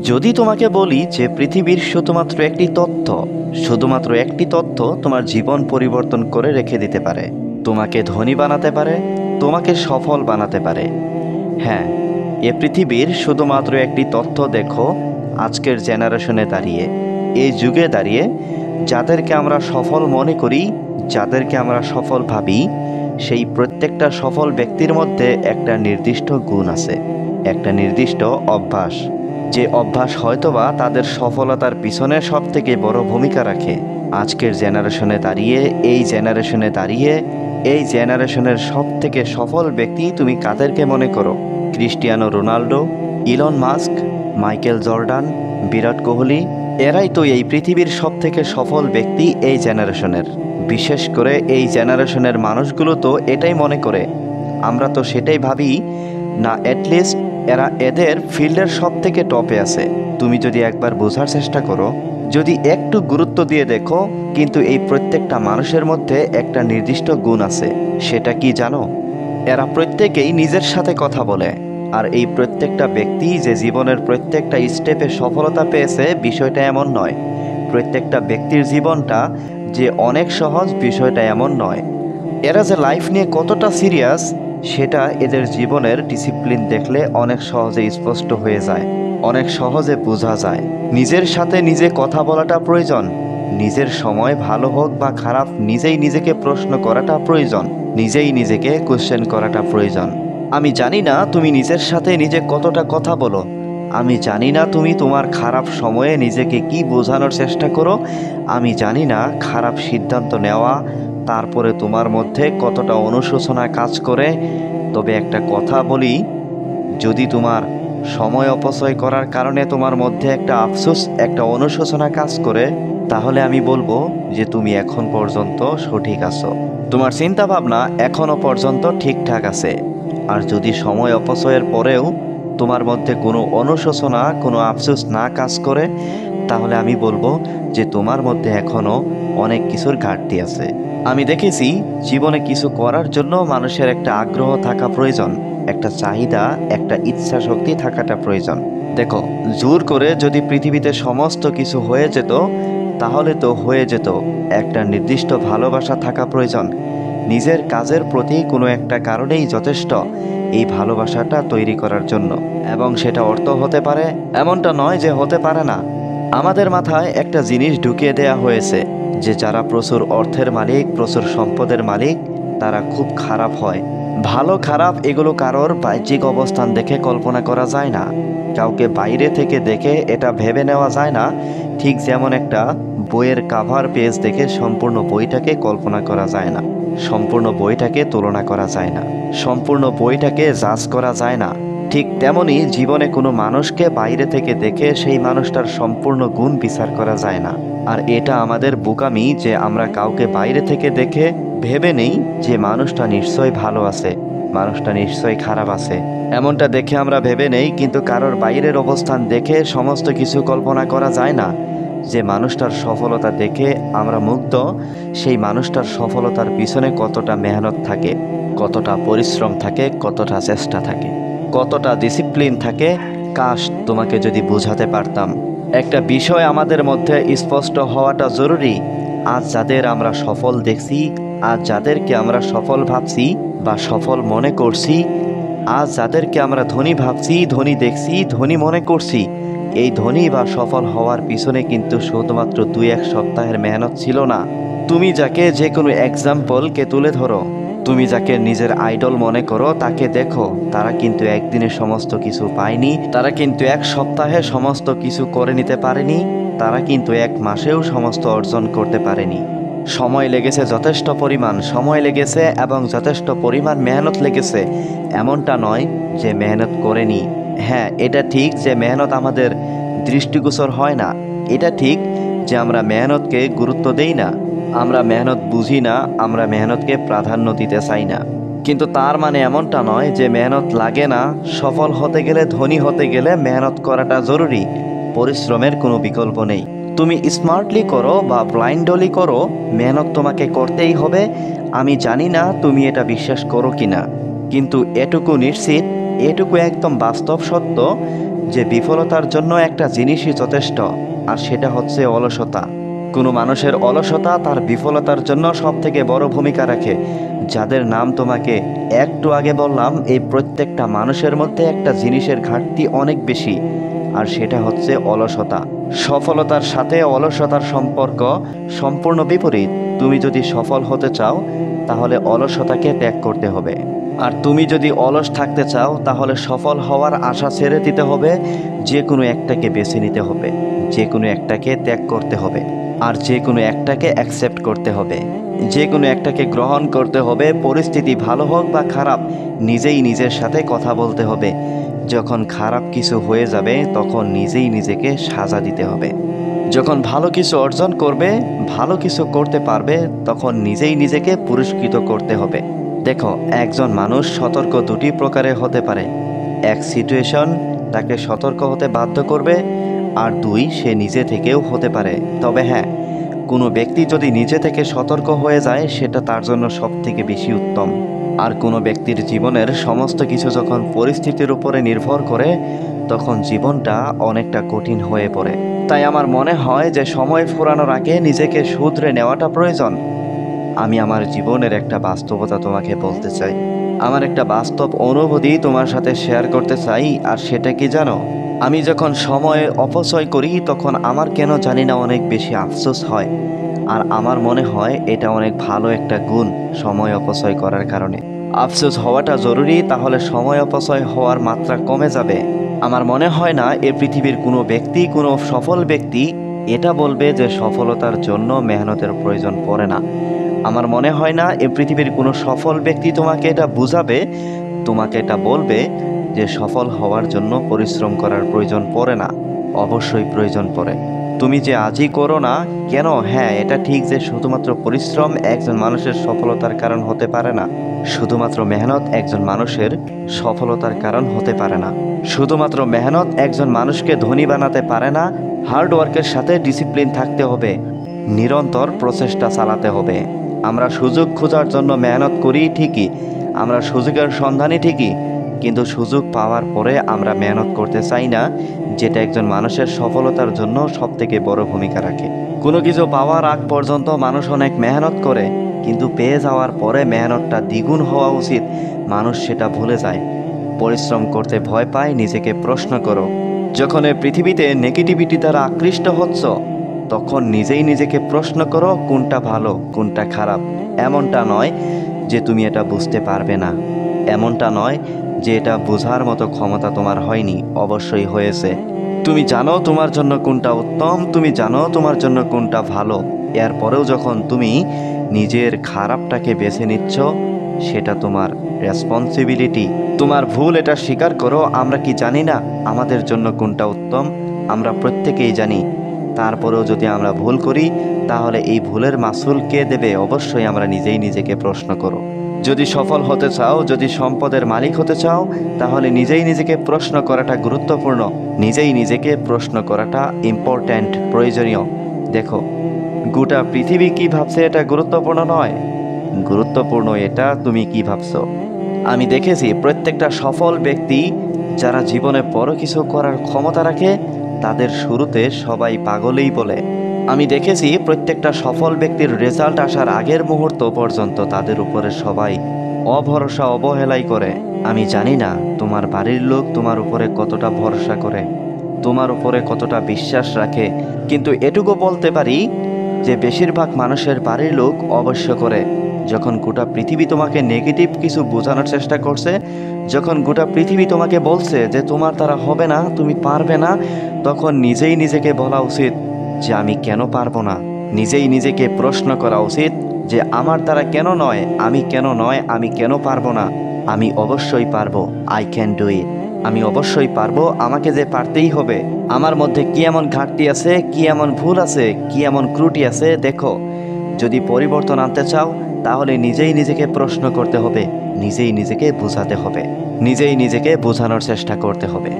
যদি তোমাকে বলি যে পৃথিবীর শুধুমাত্র একটি তথ্য তোমার জীবন পরিবর্তন করে রেখে দিতে পারে, তোমাকে ধনী বানাতে পারে, তোমাকে সফল বানাতে পারে। হ্যাঁ, এ পৃথিবীর শুধুমাত্র একটি তথ্য দেখো। আজকের জেনারেশনে দাঁড়িয়ে, এই যুগে দাঁড়িয়ে, যাদেরকে আমরা সফল মনে করি, যাদেরকে আমরা সফল ভাবি, সেই প্রত্যেকটা সফল ব্যক্তির মধ্যে একটা নির্দিষ্ট গুণ আছে, একটা নির্দিষ্ট অভ্যাস, যে অভ্যাস হয়তোবা তাদের সফলতার পিছনে সব থেকে বড় ভূমিকা রাখে। আজকের জেনারেশনে দাঁড়িয়ে, এই জেনারেশনের সব থেকে সফল ব্যক্তি তুমি কাদেরকে মনে করো? Cristiano Ronaldo, Elon Musk, Michael Jordan, Virat Kohli, এরাই তো এই পৃথিবীর সব থেকে সফল ব্যক্তি এই জেনারেশনের। বিশেষ করে এই জেনারেশনের মানুষগুলো তো এটাই মনে করে, আমরা তো সেটাই ভাবি না, অ্যাটলিস্ট এরা এদের ফিল্ডের সব থেকে টপে আছে। তুমি যদি একবার বোঝার চেষ্টা করো, যদি একটু গুরুত্ব দিয়ে দেখো, কিন্তু এই প্রত্যেকটা মানুষের মধ্যে একটা নির্দিষ্ট গুণ আছে। সেটা কি জানো? এরা প্রত্যেকেই নিজের সাথে কথা বলে। আর এই প্রত্যেকটা ব্যক্তি যে জীবনের প্রত্যেকটা স্টেপে সফলতা পেয়েছে, বিষয়টা এমন নয়। প্রত্যেকটা ব্যক্তির জীবনটা যে অনেক সহজ, বিষয়টা এমন নয়। এরা যে লাইফ নিয়ে কতটা সিরিয়াস, সেটা এদের জীবনের ডিসিপ্লিন দেখলে অনেক সহজে স্পষ্ট হয়ে যায়, অনেক সহজে বোঝা যায়। নিজের সাথে নিজে কথা বলাটা প্রয়োজন। নিজের সময় ভালো হোক বা খারাপ, নিজেই নিজেকে প্রশ্ন করাটা প্রয়োজন, নিজেই নিজেকে কোশ্চেন করাটা প্রয়োজন। আমি জানি না তুমি নিজের সাথে নিজে কতটা কথা বলো, আমি জানি না তুমি তোমার খারাপ সময়ে নিজেকে কি বোঝানোর চেষ্টা করো, আমি জানি না খারাপ সিদ্ধান্ত নেওয়া তারপরে তোমার মধ্যে কতটা অনুশোচনা কাজ করে। তবে একটা কথা বলি, যদি তোমার সময় অপচয় করার কারণে তোমার মধ্যে একটা আফসোস, একটা অনুশোচনা কাজ করে, তাহলে আমি বলবো যে তুমি এখন পর্যন্ত সঠিক আছো, তোমার চিন্তা ভাবনা এখনো পর্যন্ত ঠিকঠাক আছে। আর যদি সময় অপচয়ের পরেও তোমার মধ্যে কোনো অনুশোচনা, কোনো আফসোস না কাজ করে, তাহলে আমি বলবো যে তোমার মধ্যে এখনো অনেক কিছুর ঘাটতি আছে। আমি দেখেছি জীবনে কিছু করার জন্য মানুষের একটা আগ্রহ থাকা প্রয়োজন, একটা চাহিদা, একটা ইচ্ছা শক্তি থাকাটা প্রয়োজন। দেখো, জোর করে যদি পৃথিবীতে সমস্ত কিছু হয়ে যেত, তাহলে তো হয়ে যেত। একটা নির্দিষ্ট ভালোবাসা থাকা প্রয়োজন। নিজের কাজের প্রতি কোনো একটা কারণেই যথেষ্ট এই ভালোবাসাটা তৈরি করার জন্য। এবং সেটা অর্থ হতে পারে, এমনটা নয় যে হতে পারে না। আমাদের মাথায় একটা জিনিস ঢুকিয়ে দেয়া হয়েছে যে যারা প্রচুর অর্থের মালিক, প্রচুর সম্পদের মালিক, তারা খুব খারাপ হয়। ভালো খারাপ এগুলো কারোর বাহ্যিক অবস্থান দেখে কল্পনা করা যায় না, কাউকে বাইরে থেকে দেখে এটা ভেবে নেওয়া যায় না। ঠিক যেমন একটা বইয়ের কাভার পেজ দেখে সম্পূর্ণ বইটাকে কল্পনা করা যায় না, সম্পূর্ণ বইটাকে তুলনা করা যায় না, সম্পূর্ণ বইটাকে জাজ করা যায় না। ঠিক তেমনি জীবনে কোনো মানুষকে বাইরে থেকে দেখে সেই মানুষটার সম্পূর্ণ গুণ বিচার করা যায় না। আর এটা আমাদের বোকামি যে আমরা কাউকে বাইরে থেকে দেখে ভেবে নেই যে মানুষটা নিশ্চয়ই ভালো আছে, মানুষটা নিশ্চয়ই খারাপ আছে, এমনটা দেখে আমরা ভেবে নেই। কিন্তু কারোর বাইরের অবস্থান দেখে সমস্ত কিছু কল্পনা করা যায় না। যে মানুষটার সফলতা দেখে আমরা মুগ্ধ, সেই মানুষটার সফলতার পিছনে কতটা মেহনত থাকে, কতটা পরিশ্রম থাকে, কতটা চেষ্টা থাকে, কতটা ডিসিপ্লিন থাকে। কাশ তোমাকে যদি বোঝাতে পারতাম। একটা বিষয় আমাদের মধ্যে স্পষ্ট হওয়াটা জরুরি। আজ যাদের আমরা সফল দেখছি, আজ যাদেরকে আমরা সফল ভাবছি বা সফল মনে করছি, আজ যাদেরকে আমরা ধনী ভাবছি, ধনী দেখছি, ধনী মনে করছি, এই ধনী বা সফল হওয়ার পিছনে কিন্তু শুধুমাত্র 2-1 সপ্তাহের মেহনত ছিল না। তুমি যাকে যে কোনো এক্সাম্পলকে তুলে ধরো, তুমি যাকে নিজের আইডল মনে করো, তাকে দেখো, তারা কিন্তু একদিনে সমস্ত কিছু পায়নি, তারা কিন্তু 1 সপ্তাহে সমস্ত কিছু করে নিতে পারেনি, তারা কিন্তু 1 মাসেও সমস্ত অর্জন করতে পারেনি। সময় লেগেছে, যথেষ্ট পরিমাণ সময় লেগেছে এবং যথেষ্ট পরিমাণ মেহনত লেগেছে। এমনটা নয় যে মেহনত করেনি। হ্যাঁ, এটা ঠিক যে মেহনত আমাদের দৃষ্টিগোচর হয় না, এটা ঠিক যে আমরা মেহনতকে গুরুত্ব দেই না, আমরা মেহনত বুঝি না, আমরা মেহনতকে প্রাধান্য দিতে চাই না। কিন্তু তার মানে এমনটা নয় যে মেহনত লাগে না। সফল হতে গেলে, ধনী হতে গেলে মেহনত করাটা জরুরি, পরিশ্রমের কোনো বিকল্প নেই। তুমি স্মার্টলি করো বা ব্লাইন্ডলি করো, মেহনত তোমাকে করতেই হবে। আমি জানি না তুমি এটা বিশ্বাস করো কিনা, কিন্তু এটুকু নিশ্চিত, এটুকু একদম বাস্তব সত্য যে বিফলতার জন্য একটা জিনিসই যথেষ্ট, আর সেটা হচ্ছে অলসতা। কোনো মানুষের অলসতা তার বিফলতার জন্য সবথেকে বড় ভূমিকা রাখে। যাদের নাম তোমাকে একটু আগে বললাম, এই প্রত্যেকটা মানুষের মধ্যে একটা জিনিসের ঘাটতি অনেক বেশি, আর সেটা হচ্ছে অলসতা। সফলতার সাথে অলসতার সম্পর্ক সম্পূর্ণ বিপরীত। তুমি যদি সফল হতে চাও তাহলে অলসতাকে ত্যাগ করতে হবে, আর তুমি যদি অলস থাকতে চাও তাহলে সফল হওয়ার আশা ছেড়ে দিতে হবে। যে কোনো একটাকে বেছে নিতে হবে, যে কোনো একটাকে ত্যাগ করতে হবে, আর যে কোনো একটাকে অ্যাকসেপ্ট করতে হবে, যে কোনো একটাকে গ্রহণ করতে হবে। পরিস্থিতি ভালো হোক বা খারাপ, নিজেই নিজের সাথে কথা বলতে হবে। যখন খারাপ কিছু হয়ে যাবে তখন নিজেই নিজেকে সাজা দিতে হবে। যখন ভালো কিছু অর্জন করবে, ভালো কিছু করতে পারবে, তখন নিজেই নিজেকে পুরস্কৃত করতে হবে। দেখো, একজন মানুষ সতর্ক দুটি প্রকারের হতে পারে। এক, সিচুয়েশন তাকে সতর্ক হতে বাধ্য করবে, আর দুই, সে নিজে থেকেও হতে পারে। তবে হ্যাঁ, কোনো ব্যক্তি যদি নিজে থেকে সতর্ক হয়ে যায় সেটা তার জন্য সবথেকে বেশি উত্তম। আর কোনো ব্যক্তির জীবনের সমস্ত কিছু যখন পরিস্থিতির উপরে নির্ভর করে, তখন জীবনটা অনেকটা কঠিন হয়ে পড়ে। তাই আমার মনে হয় যে সময় ফুরানোর আগে নিজেকে শুধরে নেওয়াটা প্রয়োজন। আমি আমার জীবনের একটা বাস্তবতা তোমাকে বলতে চাই। আমার একটা বাস্তব অনুভূতি তোমার সাথে শেয়ার করতে চাই। আর সেটা কি জানো? আমি যখন সময় অপচয় করি তখন আমার কেন জানি না অনেক বেশি আফসোস হয়। আর আমার মনে হয় এটা অনেক ভালো একটা গুণ, সময় অপচয় করার কারণে আফসোস হওয়াটা জরুরি, তাহলে সময় অপচয় হওয়ার মাত্রা কমে যাবে। আমার মনে হয় না এ পৃথিবীর কোনো ব্যক্তি, কোনো সফল ব্যক্তি এটা বলবে যে সফলতার জন্য মেহনতের প্রয়োজন পড়ে না। আমার মনে হয় না এ পৃথিবীর কোনো সফল ব্যক্তি তোমাকে এটা বুঝাবে, তোমাকে এটা বলবে যে সফল হওয়ার জন্য পরিশ্রম করার প্রয়োজন পড়ে না। অবশ্যই প্রয়োজন পড়ে। তুমি যে আজই করো না কেন, হ্যাঁ এটা ঠিক যে শুধুমাত্র পরিশ্রম একজন মানুষের সফলতার কারণ হতে পারে না। শুধুমাত্র মেহনত একজন মানুষের সফলতার কারণ হতে পারে না। শুধুমাত্র মেহনত একজন মানুষকে ধনী বানাতে পারে না। হার্ড ওয়ার্কের সাথে ডিসিপ্লিন থাকতে হবে, নিরন্তর প্রচেষ্টা চালাতে হবে। আমরা সুযোগ খোঁজার জন্য মেহনত করি ঠিকই, আমরা সুযোগের সন্ধানী ঠিকই, কিন্তু সুযোগ পাওয়ার পরে আমরা মেহনত করতে চাই না, যেটা একজন মানুষের সফলতার জন্য সবথেকে বড় ভূমিকা রাখে। কোনো কিছু পাওয়ার আগ পর্যন্ত মানুষ অনেক মেহনত করে, কিন্তু পেয়ে যাওয়ার পরে মেহনতটা দ্বিগুণ হওয়া উচিত, মানুষ সেটা ভুলে যায়। পরিশ্রম করতে ভয় পায়। নিজেকে প্রশ্ন করো, যখন এই পৃথিবীতে নেগেটিভিটি দ্বারা আকৃষ্ট হচ্ছ, তখন নিজেই নিজেকে প্রশ্ন করো কোনটা ভালো কোনটা খারাপ। এমনটা নয় যে তুমি এটা বুঝতে পারবে না, এমনটা নয় যে এটা বোঝার মতো ক্ষমতা তোমার হয়নি, অবশ্যই হয়েছে। তুমি জানো তোমার জন্য কোনটা উত্তম, তুমি জানো তোমার জন্য কোনটা ভালো। এরপরেও যখন তুমি নিজের খারাপটাকে বেছে নিচ্ছ, সেটা তোমার রেসপন্সিবিলিটি। তোমার ভুল, এটা স্বীকার করো। আমরা কি জানি না আমাদের জন্য কোনটা উত্তম? আমরা প্রত্যেকেই জানি। তারপরেও যদি আমরা ভুল করি, তাহলে এই ভুলের মাসুল কে দেবে? অবশ্যই আমরা নিজেই নিজেকে প্রশ্ন করো। যদি সফল হতে চাও, যদি সম্পদের মালিক হতে চাও, তাহলে নিজেই নিজেকে প্রশ্ন করাটা গুরুত্বপূর্ণ। নিজেই নিজেকে প্রশ্ন করাটা ইম্পর্ট্যান্ট, প্রয়োজনীয়। দেখো, গোটা পৃথিবী কি ভাবছে এটা গুরুত্বপূর্ণ নয়, গুরুত্বপূর্ণ এটা তুমি কি ভাবছো। আমি দেখেছি প্রত্যেকটা সফল ব্যক্তি যারা জীবনে বড় কিছু করার ক্ষমতা রাখে, তাদের শুরুতে সবাই পাগলেই বলে। আমি দেখেছি প্রত্যেকটা সফল ব্যক্তির রেজাল্ট আসার আগের মুহূর্ত পর্যন্ত তাদের উপরে সবাই অভরসা অবহেলাই করে। আমি জানি না তোমার বাড়ির লোক তোমার উপরে কতটা ভরসা করে, তোমার উপরে কতটা বিশ্বাস রাখে, কিন্তু এটুকু বলতে পারি যে বেশিরভাগ মানুষের বাড়ির লোক অবশ্য করে। যখন গোটা পৃথিবী তোমাকে নেগেটিভ কিছু বোঝানোর চেষ্টা করছে, যখন গোটা পৃথিবী তোমাকে বলছে যে তোমার দ্বারা হবে না, তুমি পারবে না, তখন নিজেই নিজেকে বলা উচিত যে আমি কেন পারবো না। নিজেই নিজেকে প্রশ্ন করা উচিত যে আমার দ্বারা কেন নয়, আমি কেন পারবো না। আমি অবশ্যই পারবো, আই ক্যান ডু ইট। আমি অবশ্যই পারবো, আমাকে যে পারতেই হবে। আমার মধ্যে কি এমন ঘাটতি আছে, কি এমন ভুল আছে, কি এমন ত্রুটি আছে, দেখো। যদি পরিবর্তন আনতে চাও, তাহলে নিজেই নিজেকে প্রশ্ন করতে হবে, নিজেই নিজেকে বোঝাতে হবে, নিজেই নিজেকে বোঝানোর চেষ্টা করতে হবে।